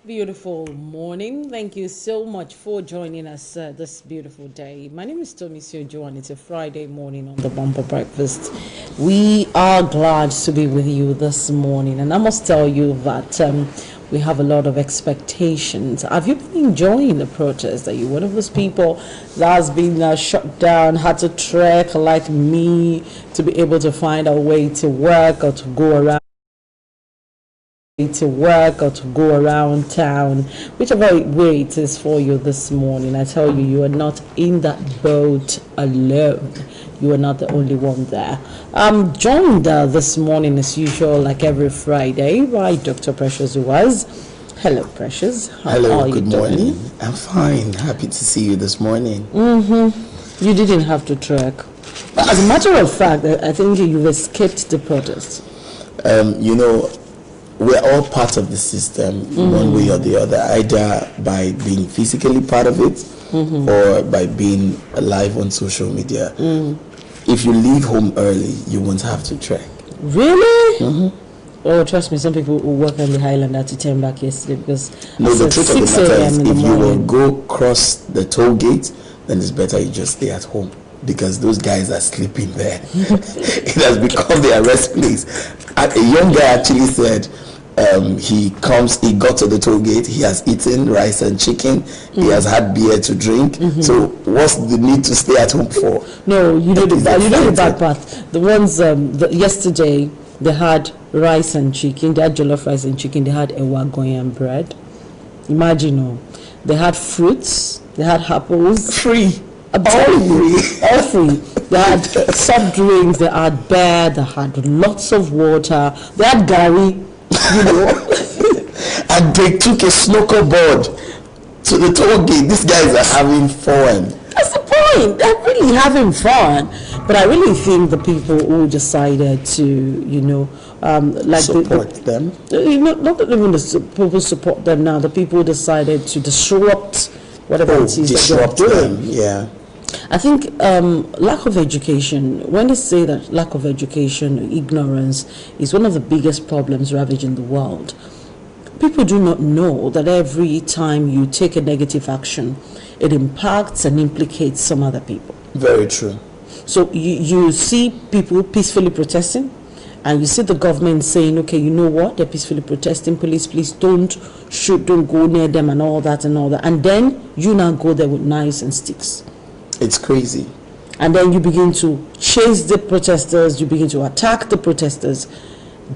Beautiful morning. Thank you so much for joining us this beautiful day. My name is Tomisio Joan. It's a Friday morning on the Bumper Breakfast. We are glad to be with you this morning, and I must tell you that we have a lot of expectations. Have you been enjoying the protest? Are you one of those people that has been shut down, had to trek like me to be able to find a way to work or to go around town, whichever way it is for you this morning? I tell you, you are not in that boat alone. You are not the only one there. I'm joined this morning as usual, like every Friday, by Dr. Precious Uwaz. Hello, Precious. Hello, good morning. I'm fine. Happy to see you this morning. You didn't have to trek. As a matter of fact, I think you've escaped the protest. We're all part of the system, one way or the other, either by being physically part of it or by being live on social media. If you leave home early, you won't have to trek. Really? Oh, trust me, some people who work on the Highland had to turn back yesterday because no, the truth of the matter is, if you will go cross the toll gate, then it's better you just stay at home, because those guys are sleeping there. It has become their rest place. A young guy actually said he got to the toll gate, he has eaten rice and chicken, he has had beer to drink, so what's the need to stay at home for? No, you know the bad part. The ones yesterday, they had rice and chicken, they had jollof rice and chicken, they had ewa goyam bread. Imagine, they had fruits, they had apples. Free. All free. They had soft drinks, they had beer, they had lots of water, they had gari, and they took a snooker board to the toll gate. These guys are having fun. That's the point. They're really having fun. But I really think the people who decided to, support them. Not even the people support them now. The people who decided to disrupt whatever it is that they're doing. Yeah. I think lack of education, when they say that lack of education, ignorance is one of the biggest problems ravaging the world, people do not know that every time you take a negative action, it impacts and implicates some other people. Very true. So you see people peacefully protesting, and you see the government saying, okay, you know what, they're peacefully protesting, police, please don't shoot, don't go near them and all that. And then you now go there with knives and sticks. It's crazy. And then you begin to chase the protesters, you begin to attack the protesters.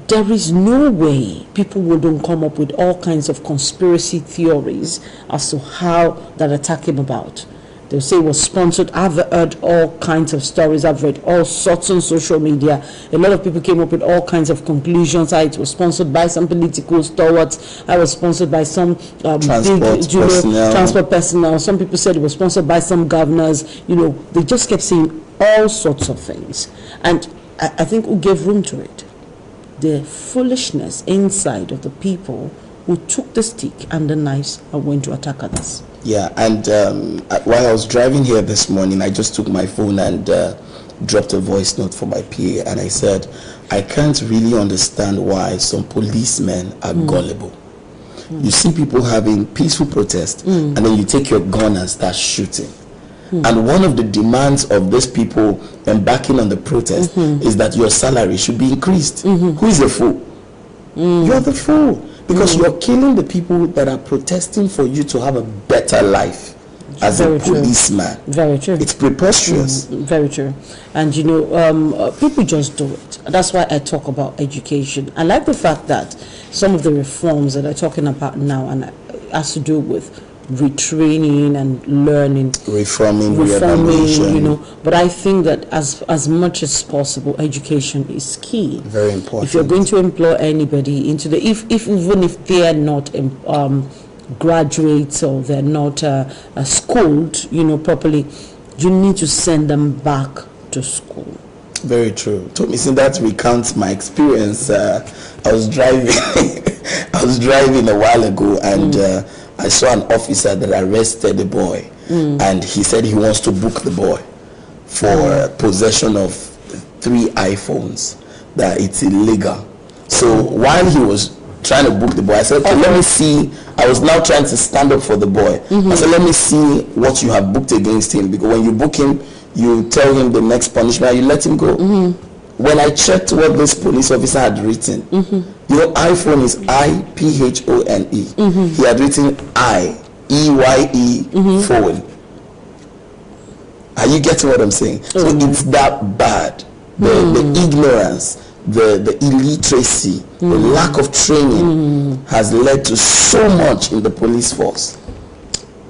There is no way people wouldn't come up with all kinds of conspiracy theories as to how that attack came about. They'll say it was sponsored. I've heard all kinds of stories. I've read all sorts on social media. A lot of people came up with all kinds of conclusions. It was sponsored by some political stalwarts. I was sponsored by some transport personnel. Some people said it was sponsored by some governors. They just kept saying all sorts of things. And I think who gave room to it? The foolishness inside of the people who took the stick and the knives and went to attack others. Yeah, and while I was driving here this morning, I just took my phone and dropped a voice note for my PA, and I said, I can't really understand why some policemen are gullible. You see people having peaceful protest, and then you take your gun and start shooting. And one of the demands of these people embarking on the protest is that your salary should be increased. Who is the fool? You're the fool. Because you're killing the people that are protesting for you to have a better life as a policeman. Very true. It's preposterous. Very true. And people just do it. That's why I talk about education. I like the fact that some of the reforms that I'm talking about now and has to do with retraining and learning, reforming, but I think that as much as possible, education is key. Very important. If you're going to employ anybody into even if they are not graduates or they're not schooled, properly, you need to send them back to school. Very true. That recounts my experience. I was driving a while ago, and I saw an officer that arrested a boy, and he said he wants to book the boy for possession of 3 iPhones, that it's illegal. So while he was trying to book the boy. I said, okay, let me see. I was now trying to stand up for the boy. I said, let me see what you have booked against him, because when you book him, you tell him the next punishment, you let him go. When I checked what this police officer had written, your iPhone is iPhone. He had written IEYE phone. Are you getting what I'm saying? So it's that bad. The ignorance, the illiteracy, the lack of training has led to so much in the police force.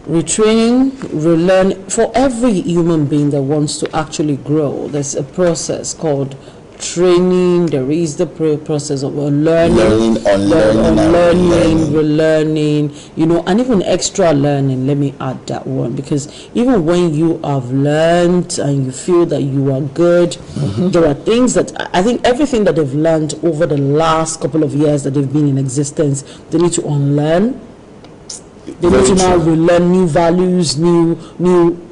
Retraining, relearn. For every human being that wants to actually grow, there's a process called training. There is the process of learning, unlearning, relearning, you know, and even extra learning. Let me add that one, because even when you have learned and you feel that you are good, there are things that I think everything that they've learned over the last couple of years that they've been in existence, they need to unlearn. They need to now relearn new values, new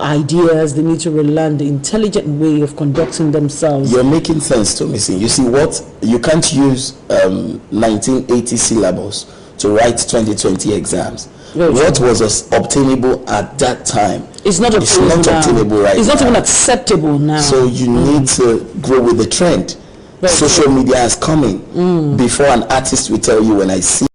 ideas. They need to relearn the intelligent way of conducting themselves. You're making sense to me. You see, what you can't use 1980 syllabus to write 2020 exams. What was obtainable at that time? It's not obtainable right now. It's not even acceptable now. So you need to grow with the trend. Social media is coming. Before an artist will tell you, when I see